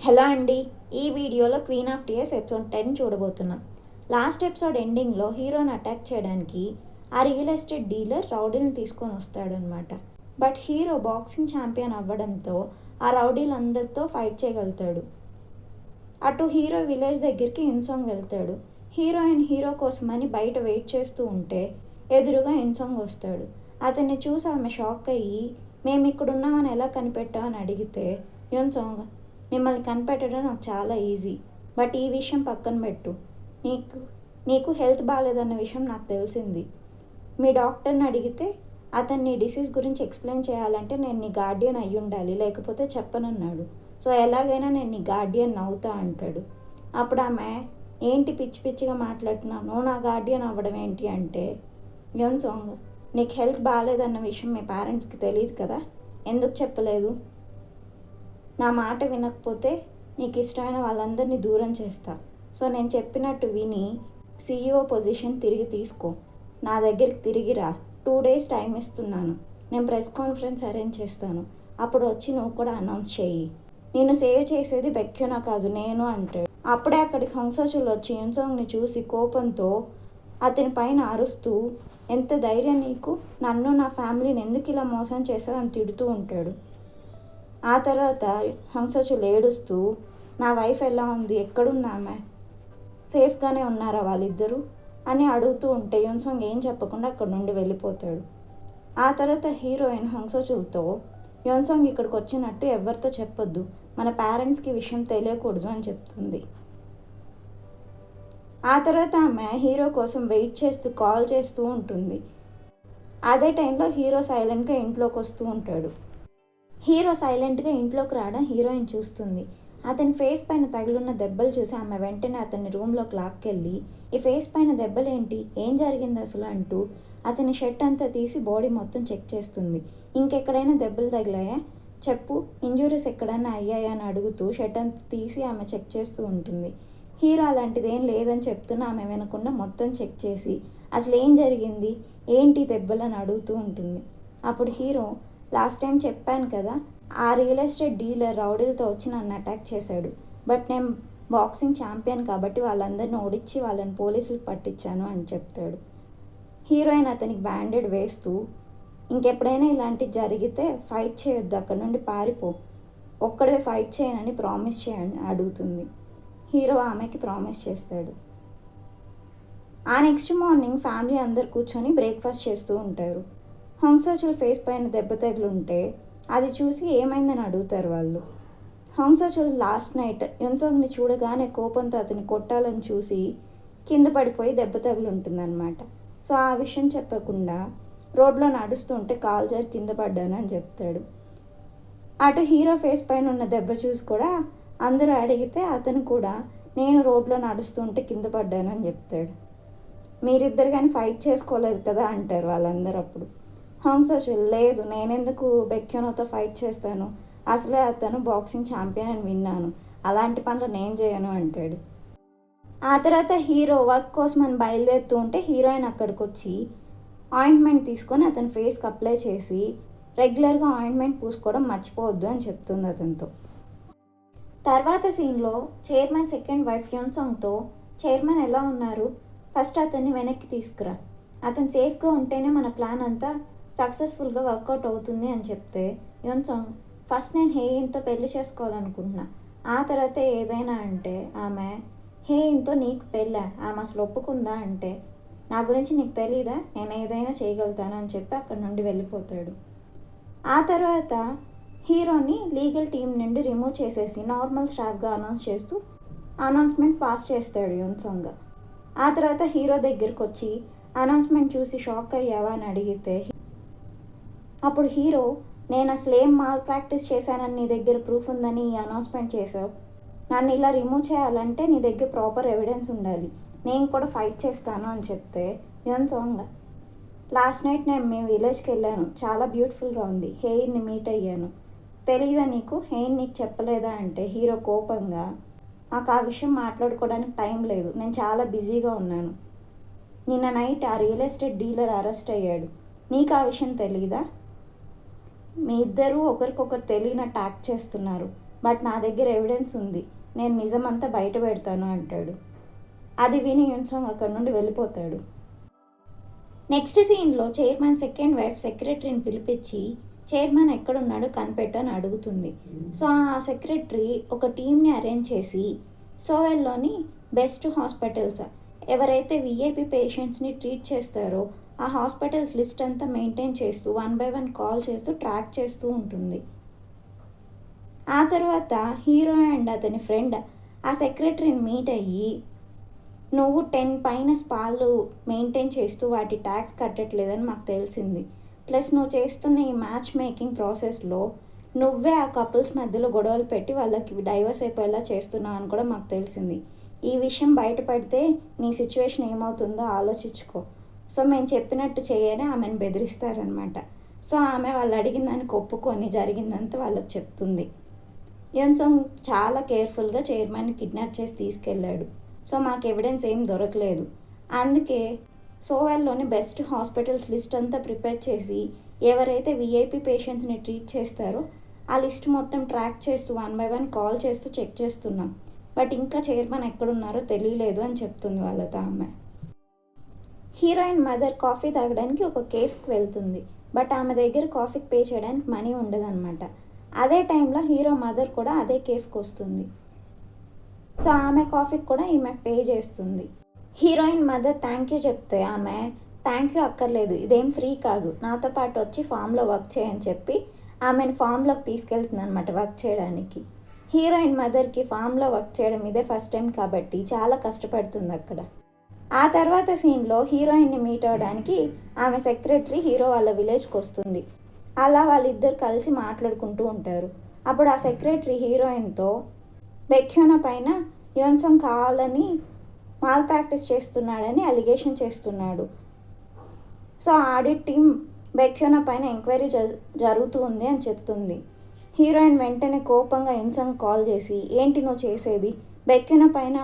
Hello అండి. ఈ వీడియోలో క్వీన్ ఆఫ్ టీయర్స్ ఎపిసోడ్ 10 చూడబోతున్నాం. లాస్ట్ ఎపిసోడ్ ఎండింగ్లో హీరోని అటాక్ చేయడానికి ఆ రియల్ ఎస్టేట్ డీలర్ రౌడీని తీసుకొని వస్తాడనమాట. బట్ హీరో బాక్సింగ్ ఛాంపియన్ అవ్వడంతో ఆ రౌడీలందరితో ఫైట్ చేయగలుగుతాడు. అటు హీరో విలేజ్ దగ్గరికి ఇన్సాంగ్ వెళ్తాడు. హీరో కోసమని బయట వెయిట్ చేస్తూ ఉంటే ఎదురుగా ఇన్సాంగ్ వస్తాడు. అతన్ని చూసి ఆమె షాక్ అయ్యి మేము ఇక్కడ ఉన్నామని ఎలా కనిపెట్టామని అడిగితే ఇన్సాంగ్ మిమ్మల్ని కనిపెట్టడం నాకు చాలా ఈజీ, బట్ ఈ విషయం పక్కన పెట్టు. నీకు హెల్త్ బాగాలేదన్న విషయం నాకు తెలిసింది. మీ డాక్టర్ని అడిగితే అతను నీ డిసీజ్ గురించి ఎక్స్ప్లెయిన్ చేయాలంటే నేను నీ గార్డియన్ అయ్యి ఉండాలి, లేకపోతే చెప్పనన్నాడు. సో ఎలాగైనా నేను నీ గార్డియన్ అవుతా అంటాడు. అప్పుడు ఆమె ఏంటి పిచ్చి పిచ్చిగా మాట్లాడుతున్నావు, నువ్వు నా గార్డియన్ అవ్వడం ఏంటి అంటే సాంగ్ నీకు హెల్త్ బాగాలేదన్న విషయం మీ పేరెంట్స్కి తెలియదు కదా, ఎందుకు చెప్పలేదు? నా మాట వినకపోతే నీకు ఇష్టమైన వాళ్ళందరినీ దూరం చేస్తా. సో నేను చెప్పినట్టు విని CEO పొజిషన్ తిరిగి తీసుకో, నా దగ్గరికి తిరిగి రా. 2 days టైం ఇస్తున్నాను. నేను ప్రెస్ కాన్ఫరెన్స్ అరేంజ్ చేస్తాను, అప్పుడు వచ్చి నువ్వు కూడా అనౌన్స్ చెయ్యి. నేను సేవ్ చేసేది బెక్యూనా కాదు నేను అంటాడు. అప్పుడే అక్కడికి హంసోచులు వచ్చి యున్సాంగ్ని చూసి కోపంతో అతని పైన అరుస్తూ ఎంత ధైర్యం నీకు, నన్ను నా ఫ్యామిలీని ఎందుకు ఇలా మోసం చేసావు అని తిడుతూ ఉంటాడు. ఆ తర్వాత హంసోచులు ఏడుస్తూ నా వైఫ్ ఎలా ఉంది, ఎక్కడుంది ఆమె, సేఫ్గానే ఉన్నారా వాళ్ళిద్దరూ అని అడుగుతూ ఉంటే యున్సాంగ్ ఏం చెప్పకుండా అక్కడ నుండి వెళ్ళిపోతాడు. ఆ తర్వాత హీరోయిన్ హంసోచులతో యున్సాంగ్ ఇక్కడికి వచ్చినట్టు ఎవరితో చెప్పొద్దు, మన పేరెంట్స్కి విషయం తెలియకూడదు అని చెప్తుంది. ఆ తర్వాత ఆమె హీరో కోసం వెయిట్ చేస్తూ కాల్ చేస్తూ ఉంటుంది. అదే టైంలో హీరో సైలెంట్గా ఇంట్లోకి వస్తూ ఉంటాడు. హీరో సైలెంట్గా ఇంట్లోకి రావడం హీరోయిన్ చూస్తుంది. అతని ఫేస్ పైన తగిలిన్న దెబ్బలు చూసి ఆమె వెంటనే అతని రూమ్లోకి లాక్కెళ్ళి ఈ ఫేస్ పైన దెబ్బలేంటి, ఏం జరిగింది అసలు అంటూ అతని షర్ట్ అంతా తీసి బాడీ మొత్తం చెక్ చేస్తుంది. ఇంకెక్కడైనా దెబ్బలు తగిలాయా చెప్పు, ఇంజురీస్ ఎక్కడైనా అయ్యాయా అని అడుగుతూ షర్ట్ అంతా తీసి ఆమె చెక్ చేస్తూ ఉంటుంది. హీరో అలాంటిది ఏం లేదని చెప్తున్నా ఆమె వినకుండా మొత్తం చెక్ చేసి అసలు ఏం జరిగింది, ఏంటి దెబ్బలు అని అడుగుతూ ఉంటుంది. అప్పుడు హీరో లాస్ట్ టైం చెప్పాను కదా, ఆ రియల్ ఎస్టేట్ డీలర్ రౌడీలతో వచ్చి నన్ను అటాక్ చేశాడు, బట్ నేను బాక్సింగ్ ఛాంపియన్ కాబట్టి వాళ్ళందరిని ఓడించి వాళ్ళని పోలీసులకు పట్టించాను అని చెప్తాడు. హీరోయిన్ అతనికి బ్యాండెడ్ వేస్తూ ఇంకెప్పుడైనా ఇలాంటివి జరిగితే ఫైట్ చేయొద్దు, అక్కడ నుండి పారిపో, ఒక్కడే ఫైట్ చేయనని ప్రామిస్ చేయని అడుగుతుంది. హీరో ఆమెకి ప్రామిస్ చేస్తాడు. ఆ నెక్స్ట్ మార్నింగ్ ఫ్యామిలీ అందరు కూర్చొని బ్రేక్ఫాస్ట్ చేస్తూ ఉంటారు. హంసోచుల్ ఫేస్ పైన దెబ్బ తగిలుంటే అది చూసి ఏమైందని అడుగుతారు వాళ్ళు. హంసోచుల్ లాస్ట్ నైట్ యున్సాంగ్ని చూడగానే కోపంతో అతన్ని కొట్టాలని చూసి కింద పడిపోయి దెబ్బ తగిలుంటుందన్నమాట. సో ఆ విషయం చెప్పకుండా రోడ్లో నడుస్తుంటే కాలు జారి కింద పడ్డాను అని చెప్తాడు. అటు హీరో ఫేస్ పైన ఉన్న దెబ్బ చూసి కూడా అందరూ అడిగితే అతను కూడా నేను రోడ్లో నడుస్తుంటే కింద పడ్డాను అని చెప్తాడు. మీరిద్దరు కానీ ఫైట్ చేసుకోలేదు కదా అంటారు వాళ్ళందరూ. అప్పుడు హంసోచుల్ లేదు, నేనెందుకు బెక్యూనోతో ఫైట్ చేస్తాను, అసలే అతను బాక్సింగ్ ఛాంపియన్ అని విన్నాను, అలాంటి పనులు నేను చేయను అంటాడు. ఆ తర్వాత హీరో వర్క్ కోసం అని బయలుదేరుతూ ఉంటే హీరోయిన్ అక్కడికి వచ్చి ఆయింట్మెంట్ తీసుకొని అతని ఫేస్కి అప్లై చేసి రెగ్యులర్గా ఆయింట్మెంట్ పూసుకోవడం మర్చిపోవద్దు అని చెప్తుంది అతనితో. తర్వాత సీన్లో చైర్మన్ సెకండ్ వైఫ్ యున్సాంగ్తో చైర్మన్ ఎలా ఉన్నారు, ఫస్ట్ అతన్ని వెనక్కి తీసుకురా, అతను సేఫ్గా ఉంటేనే మన ప్లాన్ అంతా సక్సెస్ఫుల్గా వర్కౌట్ అవుతుంది అని చెప్తే యున్సాంగ్ ఫస్ట్ నేను హేయిన్తో పెళ్లి చేసుకోవాలనుకుంటున్నా, ఆ తర్వాత ఏదైనా అంటే ఆమె హేయిన్తో నీకు పెళ్ళా, ఆమె అసలు ఒప్పుకుందా అంటే నా గురించి నీకు తెలీదా, నేను ఏదైనా చేయగలుగుతాను అని చెప్పి అక్కడి నుండి వెళ్ళిపోతాడు. ఆ తర్వాత హీరోని లీగల్ టీం నుండి రిమూవ్ చేసేసి నార్మల్ స్టాఫ్గా అనౌన్స్ చేస్తూ అనౌన్స్మెంట్ పాస్ చేస్తాడు యున్సాంగ్. ఆ తర్వాత హీరో దగ్గరికి వచ్చి అనౌన్స్మెంట్ చూసి షాక్ అయ్యావా అని అడిగితే అప్పుడు హీరో నేను అసలు ఏం మాల్ ప్రాక్టీస్ చేశానని నీ దగ్గర ప్రూఫ్ ఉందని ఈ అనౌన్స్మెంట్ చేసావు, నన్ను ఇలా రిమూవ్ చేయాలంటే నీ దగ్గర ప్రాపర్ ఎవిడెన్స్ ఉండాలి, నేను కూడా ఫైట్ చేస్తాను అని చెప్తే యున్సాంగ్ లాస్ట్ నైట్ నేను మీ విలేజ్కి వెళ్ళాను, చాలా బ్యూటిఫుల్గా ఉంది, హెయిర్ని మీట్ అయ్యాను, తెలీదా నీకు, హెయిర్ నీకు చెప్పలేదా అంటే హీరో కోపంగా నాకు ఆ విషయం మాట్లాడుకోవడానికి టైం లేదు, నేను చాలా బిజీగా ఉన్నాను, నిన్న నైట్ ఆ రియల్ ఎస్టేట్ డీలర్ అరెస్ట్ అయ్యాడు, నీకు ఆ విషయం తెలీదా, మీ ఇద్దరూ ఒకరికొకరు తెలియనట్టు యాక్ట్ చేస్తున్నారు, బట్ నా దగ్గర ఎవిడెన్స్ ఉంది, నేను నిజమంతా బయట పెడతాను అంటాడు. అది విని యున్సాంగ్ అక్కడి నుండి వెళ్ళిపోతాడు. నెక్స్ట్ సీన్లో చైర్మన్ సెకండ్ వైఫ్ సెక్రటరీని పిలిపించి చైర్మన్ ఎక్కడున్నాడో కనిపెట్టు అని అడుగుతుంది. సో ఆ సెక్రటరీ ఒక టీమ్ని అరేంజ్ చేసి సోవెల్లోని బెస్ట్ హాస్పిటల్స్ ఎవరైతే విఐపి పేషెంట్స్ని ట్రీట్ చేస్తారో ఆ హాస్పిటల్స్ లిస్ట్ అంతా మెయింటైన్ చేస్తూ 1 by 1 కాల్ చేస్తూ ట్రాక్ చేస్తూ ఉంటుంది. ఆ తర్వాత హీరో అండ్ అతని ఫ్రెండ్ ఆ సెక్రటరీని మీట్ అయ్యి, నువ్వు 10 పైన స్పాలు మెయింటైన్ చేస్తూ వాటి ట్యాక్స్ కట్టట్లేదని మాకు తెలిసింది, ప్లస్ నువ్వు చేస్తున్న ఈ మ్యాచ్ మేకింగ్ ప్రాసెస్లో నువ్వే ఆ కపుల్స్ మధ్యలో గొడవలు పెట్టి వాళ్ళకి డైవర్స్ అయిపోయేలా చేస్తున్నావు అని కూడా మాకు తెలిసింది. ఈ విషయం బయటపడితే నీ సిచ్యువేషన్ ఏమవుతుందో ఆలోచించుకో. సో మేము చెప్పినట్టు చేయని ఆమెను బెదిరిస్తారనమాట. సో ఆమె వాళ్ళు అడిగిన దానికి ఒప్పుకొని జరిగిందంతా వాళ్ళకి చెప్తుంది. యున్సాంగ్ చాలా కేర్ఫుల్గా చైర్మన్ని కిడ్నాప్ చేసి తీసుకెళ్ళాడు. సో మాకు ఎవిడెన్స్ ఏం దొరకలేదు. అందుకే సోవెల్లోని బెస్ట్ హాస్పిటల్స్ లిస్ట్ అంతా ప్రిపేర్ చేసి ఎవరైతే విఐపి పేషెంట్స్ని ట్రీట్ చేస్తారో ఆ లిస్ట్ మొత్తం ట్రాక్ చేస్తూ 1 by 1 కాల్ చేస్తూ చెక్ చేస్తున్నాం. బట్ ఇంకా చైర్మన్ ఎక్కడున్నారో తెలియలేదు అని చెప్తుంది వాళ్ళతో ఆమె. హీరోయిన్ మదర్ కాఫీ తాగడానికి ఒక కేఫ్కి వెళ్తుంది. బట్ ఆమె దగ్గర కాఫీకి పే చేయడానికి మనీ ఉండదన్నమాట. అదే టైంలో హీరో మదర్ కూడా అదే కేఫ్కి వస్తుంది. సో ఆమె కాఫీకి కూడా ఈమె పే చేస్తుంది. హీరోయిన్ మదర్ థ్యాంక్ యూ చెప్తే ఆమె థ్యాంక్ యూ అక్కర్లేదు, ఇదేం ఫ్రీ కాదు, నాతో పాటు వచ్చి ఫామ్లో వర్క్ చేయని చెప్పి ఆమెను ఫామ్లోకి తీసుకెళ్తుంది అనమాట వర్క్ చేయడానికి. హీరోయిన్ మదర్కి ఫామ్లో వర్క్ చేయడం ఇదే ఫస్ట్ టైం కాబట్టి చాలా కష్టపడుతుంది అక్కడ. ఆ తర్వాత సీన్లో హీరోయిన్ని మీట్ అవ్వడానికి ఆమె సెక్రటరీ హీరో వాళ్ళ విలేజ్కి వస్తుంది. అలా వాళ్ళిద్దరు కలిసి మాట్లాడుకుంటూ ఉంటారు. అప్పుడు ఆ సెక్రటరీ హీరోయిన్తో బెక్యూనా పైన యున్సాంగ్ కావాలని మాల్ ప్రాక్టీస్ చేస్తున్నాడని అలిగేషన్ చేస్తున్నాడు. సో ఆడిట్ టీమ్ బెక్యూనా పైన ఎంక్వైరీ జరుగుతూ ఉంది అని చెప్తుంది. హీరోయిన్ వెంటనే కోపంగా యున్సాంగ్ కాల్ చేసి, ఏంటి నువ్వు చేసేది, బెక్యూనా పైన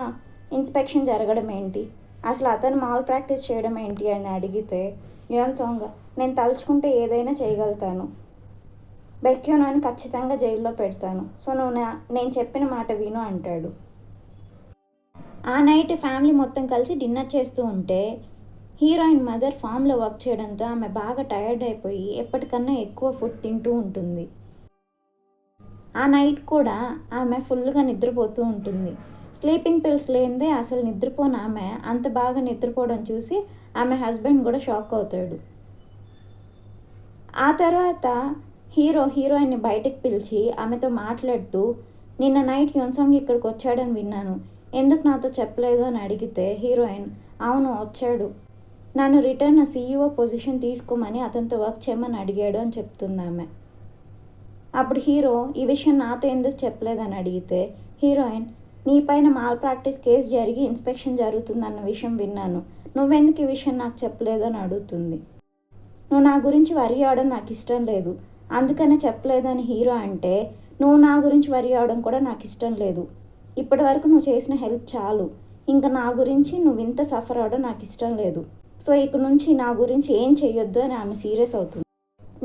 ఇన్స్పెక్షన్ జరగడం ఏంటి, అసలు అతను మాల్ ప్రాక్టీస్ చేయడం ఏంటి అని అడిగితే యున్సాంగ్ నేను తలుచుకుంటే ఏదైనా చేయగలుగుతాను, బెక్యూనాని ఖచ్చితంగా జైల్లో పెడతాను, సో నువ్వు నేను చెప్పిన మాట విను అంటాడు. ఆ నైట్ ఫ్యామిలీ మొత్తం కలిసి డిన్నర్ చేస్తూ ఉంటే హీరోయిన్ మదర్ ఫామ్లో వర్క్ చేయడంతో ఆమె బాగా టైర్డ్ అయిపోయి ఎప్పటికన్నా ఎక్కువ ఫుడ్ తింటూ ఉంటుంది. ఆ నైట్ కూడా ఆమె ఫుల్గా నిద్రపోతూ ఉంటుంది. స్లీపింగ్ పిల్స్ లేనిదే అసలు నిద్రపోని ఆమె అంత బాగా నిద్రపోవడం చూసి ఆమె హస్బెండ్ కూడా షాక్ అవుతాడు. ఆ తర్వాత హీరోయిన్ని బయటకు పిలిచి ఆమెతో మాట్లాడుతూ, నిన్న నైట్ యున్సాంగ్ ఇక్కడికి వచ్చాడని విన్నాను, ఎందుకు నాతో చెప్పలేదు అని అడిగితే హీరోయిన్ అవును వచ్చాడు, నన్ను రిటర్న్ CEO పొజిషన్ తీసుకోమని అతనితో వర్క్ చేయమని అడిగాడు అని చెప్తుంది ఆమె. అప్పుడు హీరో ఈ విషయం నాతో ఎందుకు చెప్పలేదని అడిగితే హీరోయిన్ నీ పైన మాల్ ప్రాక్టీస్ కేసు జరిగి ఇన్స్పెక్షన్ జరుగుతుందన్న విషయం విన్నాను, నువ్వెందుకు ఈ విషయం నాకు చెప్పలేదు అని అడుగుతుంది. నువ్వు నా గురించి వరి అవడం నాకు ఇష్టం లేదు, అందుకనే చెప్పలేదని హీరో అంటే, నువ్వు నా గురించి వరి అవడం కూడా నాకు ఇష్టం లేదు, ఇప్పటి వరకు నువ్వు చేసిన హెల్ప్ చాలు, ఇంకా నా గురించి నువ్వు ఇంత సఫర్ అవడం నాకు ఇష్టం లేదు, సో ఇక నుంచి నా గురించి ఏం చెయ్యొద్దు అని ఆమె సీరియస్ అవుతుంది.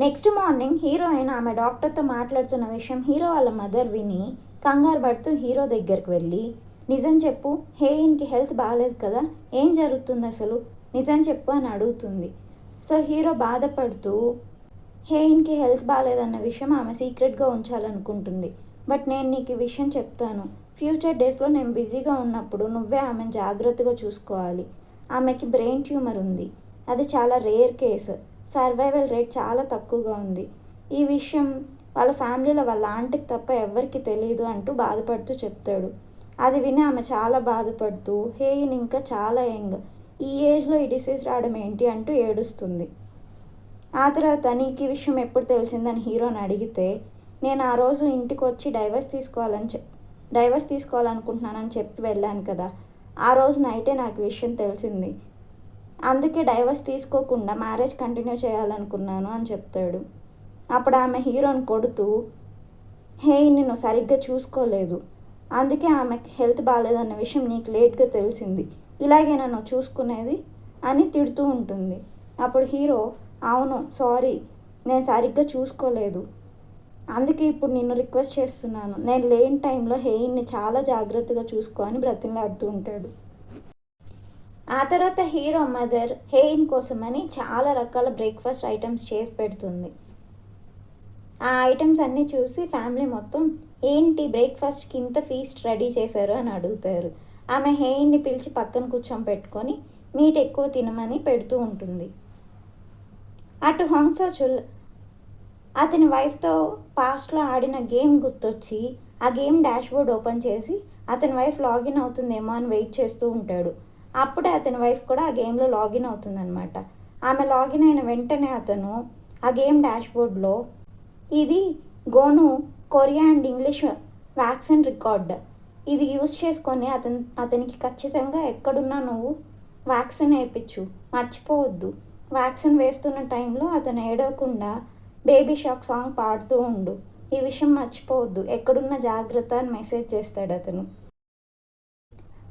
నెక్స్ట్ మార్నింగ్ హీరోయిన్ ఆమె డాక్టర్తో మాట్లాడుతున్న విషయం హీరో వాళ్ళ మదర్ విని కంగారు పడుతూ హీరో దగ్గరికి వెళ్ళి, నిజం చెప్పు, హేయిన్కి హెల్త్ బాగాలేదు కదా, ఏం జరుగుతుంది అసలు, నిజం చెప్పు అని అడుగుతుంది. సో హీరో బాధపడుతూ హేయిన్కి హెల్త్ బాగాలేదన్న విషయం ఆమె సీక్రెట్గా ఉంచాలనుకుంటుంది. బట్ నేను నీకు ఈ విషయం చెప్తాను, ఫ్యూచర్ డేస్లో నేను బిజీగా ఉన్నప్పుడు నువ్వే ఆమెను జాగ్రత్తగా చూసుకోవాలి, ఆమెకి బ్రెయిన్ ట్యూమర్ ఉంది, అది చాలా రేర్ కేసు, సర్వైవల్ రేట్ చాలా తక్కువగా ఉంది, ఈ విషయం వాళ్ళ ఫ్యామిలీలో వాళ్ళ ఆంటీకి తప్ప ఎవరికి తెలియదు అంటూ బాధపడుతూ చెప్తాడు. అది విని ఆమె చాలా బాధపడుతూ హేయిన్ ఇంకా చాలా యంగ్, ఈ ఏజ్లో ఈ డిసీజ్ రావడం ఏంటి అంటూ ఏడుస్తుంది. ఆ తర్వాత నీకు ఈ విషయం ఎప్పుడు తెలిసిందని హీరోని అడిగితే, నేను ఆ రోజు ఇంటికి వచ్చి డైవర్స్ తీసుకోవాలనుకుంటున్నానని చెప్పి వెళ్ళాను కదా, ఆ రోజు నైటే నాకు విషయం తెలిసింది, అందుకే డైవర్స్ తీసుకోకుండా మ్యారేజ్ కంటిన్యూ చేయాలనుకున్నాను అని చెప్తాడు. అప్పుడు ఆమె హీరోని కొడుతూ, హేయిని నువ్వు సరిగ్గా చూసుకోలేదు, అందుకే ఆమెకి హెల్త్ బాగాలేదన్న విషయం నీకు లేట్గా తెలిసింది, ఇలాగే నన్ను చూసుకునేది అని తిడుతూ ఉంటుంది. అప్పుడు హీరో అవును సారీ, నేను సరిగ్గా చూసుకోలేదు, అందుకే ఇప్పుడు నిన్ను రిక్వెస్ట్ చేస్తున్నాను, నేను లేని టైంలో హేయిన్ని చాలా జాగ్రత్తగా చూసుకో అని బ్రతిమలాడుతూ ఉంటాడు. ఆ తర్వాత హీరో మదర్ హేయిన్ కోసమని చాలా రకాల బ్రేక్ఫాస్ట్ ఐటమ్స్ చేసి పెడుతుంది. ఆ ఐటమ్స్ అన్నీ చూసి ఫ్యామిలీ మొత్తం ఏంటి బ్రేక్ఫాస్ట్కి ఇంత ఫీస్ట్ రెడీ చేశారు అని అడుగుతారు. ఆమె హేయిన్ని పిలిచి పక్కన కూర్చొని పెట్టుకొని మీట్ ఎక్కువ తినమని పెడుతూ ఉంటుంది. అటు హొంగ్ సో చుల్ అతని వైఫ్తో పాస్ట్లో ఆడిన గేమ్ గుర్తొచ్చి ఆ గేమ్ డాష్బోర్డ్ ఓపెన్ చేసి అతని వైఫ్ లాగిన్ అవుతుందేమో అని వెయిట్ చేస్తూ ఉంటాడు. అప్పుడే అతని వైఫ్ కూడా ఆ గేమ్లో లాగిన్ అవుతుందన్నమాట. ఆమె లాగిన్ అయిన వెంటనే అతను ఆ గేమ్ డాష్బోర్డ్లో ఇది గోను Korea and English vaccine record, ఇది యూజ్ చేసుకొని అతనికి ఖచ్చితంగా ఎక్కడున్నా నువ్వు వ్యాక్సిన్ వేయించు, మర్చిపోవద్దు, వ్యాక్సిన్ వేస్తున్న టైంలో అతను ఏడవకుండా బేబీ షాక్ సాంగ్ పాడుతూ ఉండు, ఈ విషయం మర్చిపోవద్దు, ఎక్కడున్న జాగ్రత్త అని మెసేజ్ చేస్తాడు అతను.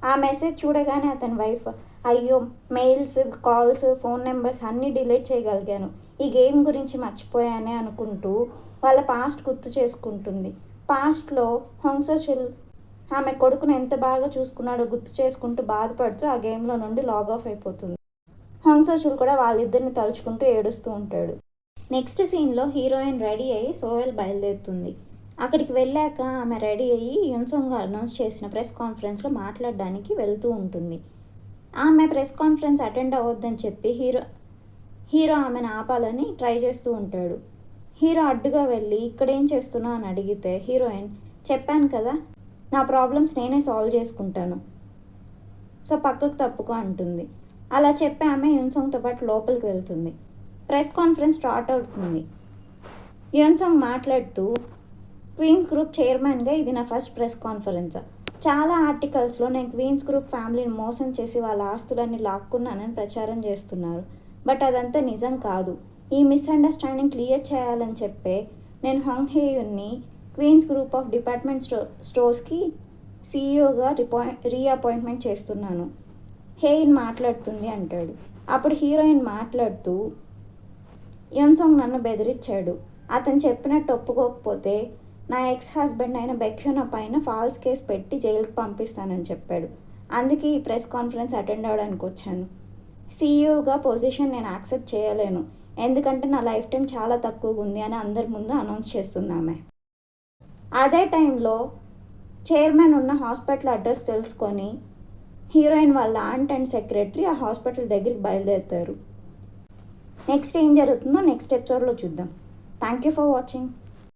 ఆ మెసేజ్ చూడగానే అతని వైఫ్ అయ్యో మెయిల్స్ కాల్స్ ఫోన్ నెంబర్స్ అన్నీ డిలీట్ చేయగలిగాను, ఈ గేమ్ గురించి మర్చిపోయానే అనుకుంటూ వాళ్ళ పాస్ట్ గుర్తు చేసుకుంటుంది. పాస్ట్లో హొంగ్ సో చుల్ ఆమె కొడుకును ఎంత బాగా చూసుకున్నాడో గుర్తు చేసుకుంటూ బాధపడుతూ ఆ గేమ్లో నుండి లాగ్ ఆఫ్ అయిపోతుంది. హొంగ్ సో చుల్ కూడా వాళ్ళిద్దరిని తలుచుకుంటూ ఏడుస్తూ ఉంటాడు. నెక్స్ట్ సీన్లో హీరోయిన్ రెడీ అయ్యి సోయల్ బయలుదేరుతుంది. అక్కడికి వెళ్ళాక ఆమె రెడీ అయ్యి యున్సంగ్ అనౌన్స్ చేసిన ప్రెస్ కాన్ఫరెన్స్లో మాట్లాడడానికి వెళ్తూ ఉంటుంది. ఆమె ప్రెస్ కాన్ఫరెన్స్ అటెండ్ అవ్వద్దని చెప్పి హీరో ఆమెను ఆపాలని ట్రై చేస్తూ ఉంటాడు. హీరో అడ్డుగా వెళ్ళి ఇక్కడేం చేస్తున్నావు అని అడిగితే హీరోయిన్ చెప్పాను కదా నా ప్రాబ్లమ్స్ నేనే సాల్వ్ చేసుకుంటాను, సో పక్కకు తప్పుకో అంటుంది. అలా చెప్పి ఆమె యున్సంగ్తో పాటు లోపలికి వెళ్తుంది. ప్రెస్ కాన్ఫరెన్స్ స్టార్ట్ అవుతుంది. యున్సంగ్ మాట్లాడుతూ క్వీన్స్ గ్రూప్ చైర్మన్గా ఇది నా ఫస్ట్ ప్రెస్ కాన్ఫరెన్స్, చాలా ఆర్టికల్స్లో నేను క్వీన్స్ గ్రూప్ ఫ్యామిలీని మోసం చేసి వాళ్ళ ఆస్తులన్నీ లాక్కున్నానని ప్రచారం చేస్తున్నారు, బట్ అదంతా నిజం కాదు, ఈ మిస్అండర్స్టాండింగ్ క్లియర్ చేయాలని చెప్పే నేను హొంగ్ హేయున్ని క్వీన్స్ గ్రూప్ ఆఫ్ డిపార్ట్మెంట్ స్టోర్స్కి సీఈఓగా రీఅపాయింట్మెంట్ చేస్తున్నాను, హేయిన్ మాట్లాడుతుంది అంటాడు. అప్పుడు హీరోయిన్ మాట్లాడుతూ యున్సంగ్ నన్ను బెదిరించాడు, అతను చెప్పినట్టు ఒప్పుకోకపోతే నా ఎక్స్ హస్బెండ్ అయిన బెక్యూనా పైన ఫాల్స్ కేసు పెట్టి జైలుకి పంపిస్తానని చెప్పాడు, అందుకే ఈ ప్రెస్ కాన్ఫరెన్స్ అటెండ్ అవ్వడానికి వచ్చాను, సీఈఓగా పొజిషన్ నేను యాక్సెప్ట్ చేయలేను, ఎందుకంటే నా లైఫ్ టైం చాలా తక్కువగా ఉంది అని అందరి ముందు అనౌన్స్ చేస్తున్నామే. అదే టైంలో చైర్మన్ ఉన్న హాస్పిటల్ అడ్రస్ తెలుసుకొని హీరోయిన్ వాళ్ళ ఆంట్ అండ్ సెక్రటరీ ఆ హాస్పిటల్ దగ్గరికి బయలుదేరుతారు. నెక్స్ట్ ఏం జరుగుతుందో నెక్స్ట్ ఎపిసోడ్లో చూద్దాం. Thank you for watching.